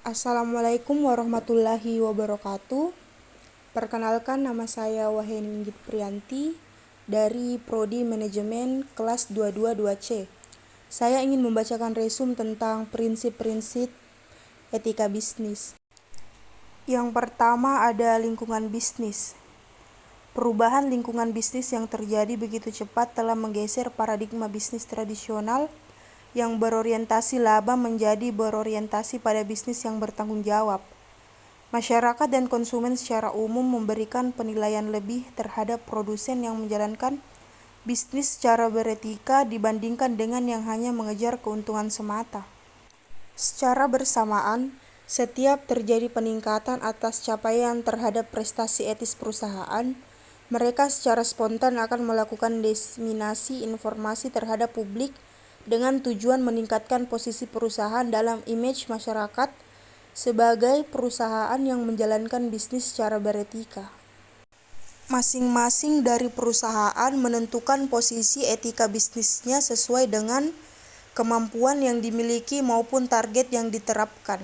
Assalamualaikum warahmatullahi wabarakatuh. Perkenalkan, nama saya Waheni Minggit Priyanti dari Prodi Manajemen kelas 222C. Saya ingin membacakan resum tentang prinsip-prinsip etika bisnis. Yang pertama ada lingkungan bisnis. Perubahan lingkungan bisnis yang terjadi begitu cepat telah menggeser paradigma bisnis tradisional yang berorientasi laba menjadi berorientasi pada bisnis yang bertanggung jawab. Masyarakat dan konsumen secara umum memberikan penilaian lebih terhadap produsen yang menjalankan bisnis secara beretika dibandingkan dengan yang hanya mengejar keuntungan semata. Secara bersamaan, setiap terjadi peningkatan atas capaian terhadap prestasi etis perusahaan, mereka secara spontan akan melakukan diseminasi informasi terhadap publik dengan tujuan meningkatkan posisi perusahaan dalam image masyarakat sebagai perusahaan yang menjalankan bisnis secara beretika. Masing-masing dari perusahaan menentukan posisi etika bisnisnya sesuai dengan kemampuan yang dimiliki maupun target yang diterapkan.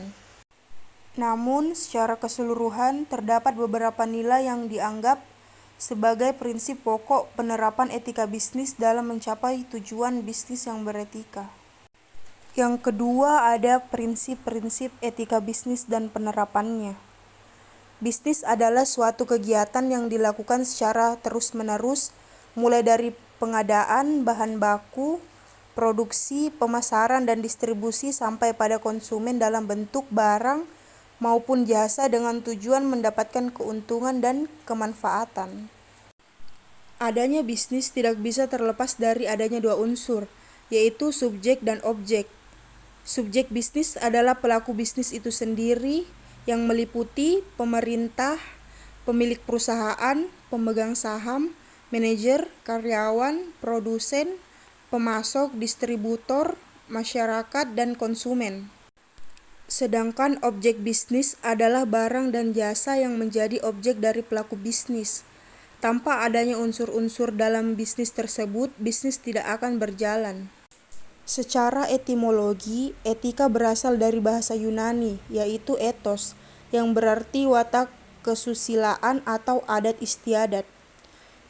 Namun, secara keseluruhan terdapat beberapa nilai yang dianggap sebagai prinsip pokok penerapan etika bisnis dalam mencapai tujuan bisnis yang beretika. Yang kedua ada prinsip-prinsip etika bisnis dan penerapannya. Bisnis adalah suatu kegiatan yang dilakukan secara terus-menerus, mulai dari pengadaan bahan baku, produksi, pemasaran, dan distribusi sampai pada konsumen dalam bentuk barang maupun jasa dengan tujuan mendapatkan keuntungan dan kemanfaatan. Adanya bisnis tidak bisa terlepas dari adanya dua unsur, yaitu subjek dan objek. Subjek bisnis adalah pelaku bisnis itu sendiri yang meliputi pemerintah, pemilik perusahaan, pemegang saham, manajer, karyawan, produsen, pemasok, distributor, masyarakat, dan konsumen. Sedangkan objek bisnis adalah barang dan jasa yang menjadi objek dari pelaku bisnis. Tanpa adanya unsur-unsur dalam bisnis tersebut, bisnis tidak akan berjalan. Secara etimologi, etika berasal dari bahasa Yunani, yaitu ethos, yang berarti watak kesusilaan atau adat istiadat.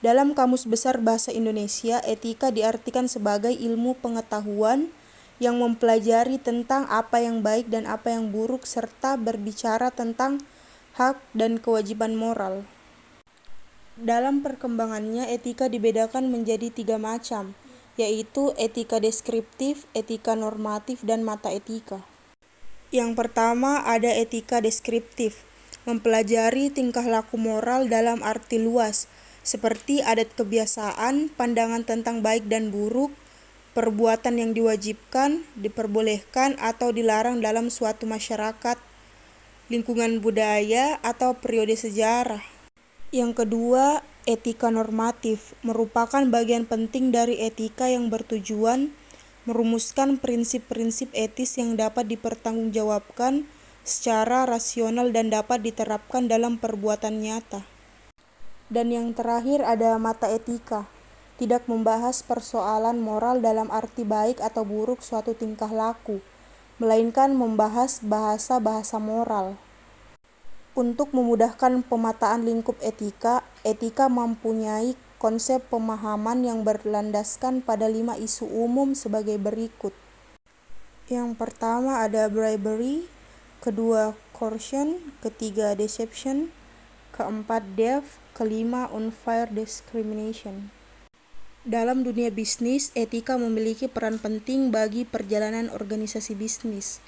Dalam Kamus Besar Bahasa Indonesia, etika diartikan sebagai ilmu pengetahuan yang mempelajari tentang apa yang baik dan apa yang buruk serta berbicara tentang hak dan kewajiban moral. Dalam perkembangannya, etika dibedakan menjadi 3 macam, yaitu etika deskriptif, etika normatif, dan mata etika. Yang pertama ada etika deskriptif, mempelajari tingkah laku moral dalam arti luas, seperti adat kebiasaan, pandangan tentang baik dan buruk, perbuatan yang diwajibkan, diperbolehkan atau dilarang dalam suatu masyarakat, lingkungan budaya, atau periode sejarah. Yang kedua, etika normatif merupakan bagian penting dari etika yang bertujuan merumuskan prinsip-prinsip etis yang dapat dipertanggungjawabkan secara rasional dan dapat diterapkan dalam perbuatan nyata. Dan yang terakhir ada mata etika, tidak membahas persoalan moral dalam arti baik atau buruk suatu tingkah laku, melainkan membahas bahasa-bahasa moral. Untuk memudahkan pemetaan lingkup etika, etika mempunyai konsep pemahaman yang berlandaskan pada 5 isu umum sebagai berikut. Yang pertama ada bribery, kedua coercion, ketiga deception, keempat theft, kelima unfair discrimination. Dalam dunia bisnis, etika memiliki peran penting bagi perjalanan organisasi bisnis.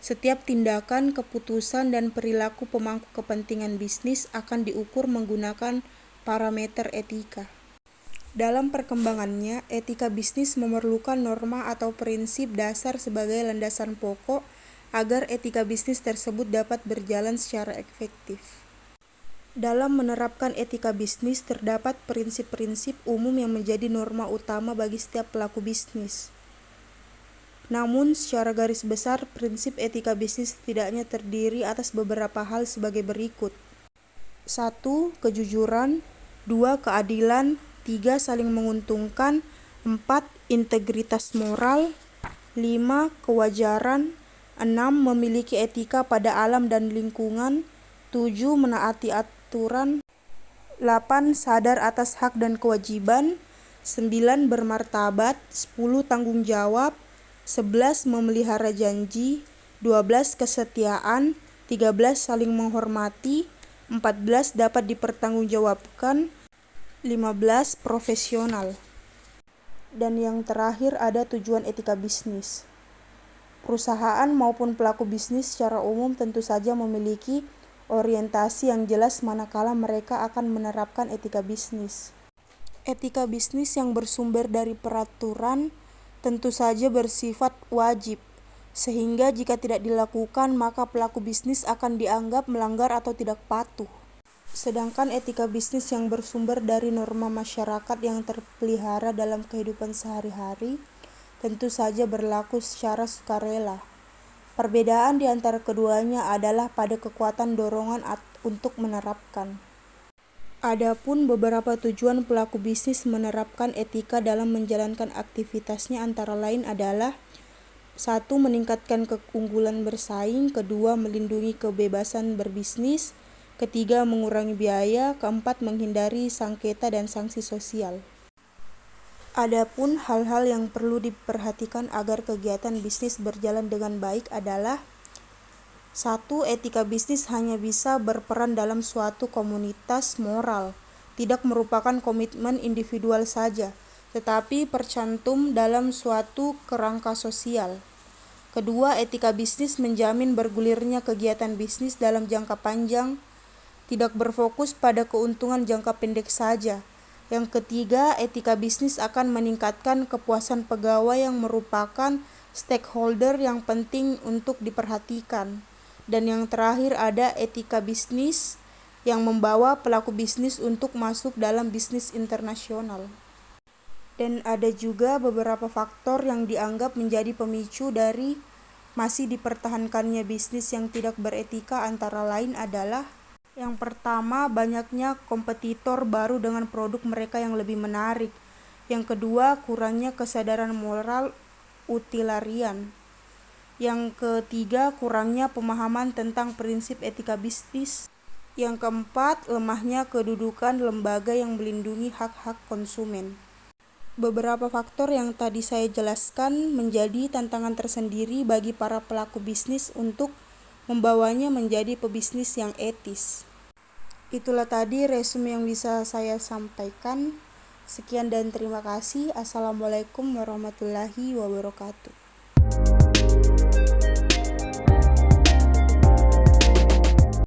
Setiap tindakan, keputusan, dan perilaku pemangku kepentingan bisnis akan diukur menggunakan parameter etika. Dalam perkembangannya, etika bisnis memerlukan norma atau prinsip dasar sebagai landasan pokok agar etika bisnis tersebut dapat berjalan secara efektif. Dalam menerapkan etika bisnis, terdapat prinsip-prinsip umum yang menjadi norma utama bagi setiap pelaku bisnis. Namun, secara garis besar, prinsip etika bisnis setidaknya terdiri atas beberapa hal sebagai berikut. 1. Kejujuran. 2. Keadilan. 3. Saling menguntungkan. 4. Integritas moral. 5. Kewajaran. 6. Memiliki etika pada alam dan lingkungan. 7. Menaati aturan. 8. Sadar atas hak dan kewajiban. 9. Bermartabat. 10. Tanggung jawab. 11. Memelihara janji. 12. Kesetiaan. 13. Saling menghormati. 14. Dapat dipertanggungjawabkan. 15. Profesional. Dan yang terakhir ada tujuan etika bisnis. Perusahaan maupun pelaku bisnis secara umum tentu saja memiliki orientasi yang jelas manakala mereka akan menerapkan etika bisnis. Etika bisnis yang bersumber dari peraturan tentu saja bersifat wajib, sehingga jika tidak dilakukan maka pelaku bisnis akan dianggap melanggar atau tidak patuh. Sedangkan etika bisnis yang bersumber dari norma masyarakat yang terpelihara dalam kehidupan sehari-hari tentu saja berlaku secara sukarela. Perbedaan di antara keduanya adalah pada kekuatan dorongan untuk menerapkan. Adapun beberapa tujuan pelaku bisnis menerapkan etika dalam menjalankan aktivitasnya antara lain adalah 1. Meningkatkan keunggulan bersaing. 2. Melindungi kebebasan berbisnis. 3. Mengurangi biaya. 4. Menghindari sengketa dan sanksi sosial. Adapun hal-hal yang perlu diperhatikan agar kegiatan bisnis berjalan dengan baik adalah 1. Etika bisnis hanya bisa berperan dalam suatu komunitas moral, tidak merupakan komitmen individual saja, tetapi tercantum dalam suatu kerangka sosial. 2. Etika bisnis menjamin bergulirnya kegiatan bisnis dalam jangka panjang, tidak berfokus pada keuntungan jangka pendek saja. Yang ketiga, etika bisnis akan meningkatkan kepuasan pegawai yang merupakan stakeholder yang penting untuk diperhatikan. Dan yang terakhir ada etika bisnis yang membawa pelaku bisnis untuk masuk dalam bisnis internasional. Dan ada juga beberapa faktor yang dianggap menjadi pemicu dari masih dipertahankannya bisnis yang tidak beretika, antara lain adalah yang pertama, banyaknya kompetitor baru dengan produk mereka yang lebih menarik. Yang kedua, kurangnya kesadaran moral utilitarian. Yang ketiga, kurangnya pemahaman tentang prinsip etika bisnis. Yang keempat, lemahnya kedudukan lembaga yang melindungi hak-hak konsumen. Beberapa faktor yang tadi saya jelaskan menjadi tantangan tersendiri bagi para pelaku bisnis untuk membawanya menjadi pebisnis yang etis. Itulah tadi resume yang bisa saya sampaikan. Sekian dan terima kasih. Assalamualaikum warahmatullahi wabarakatuh.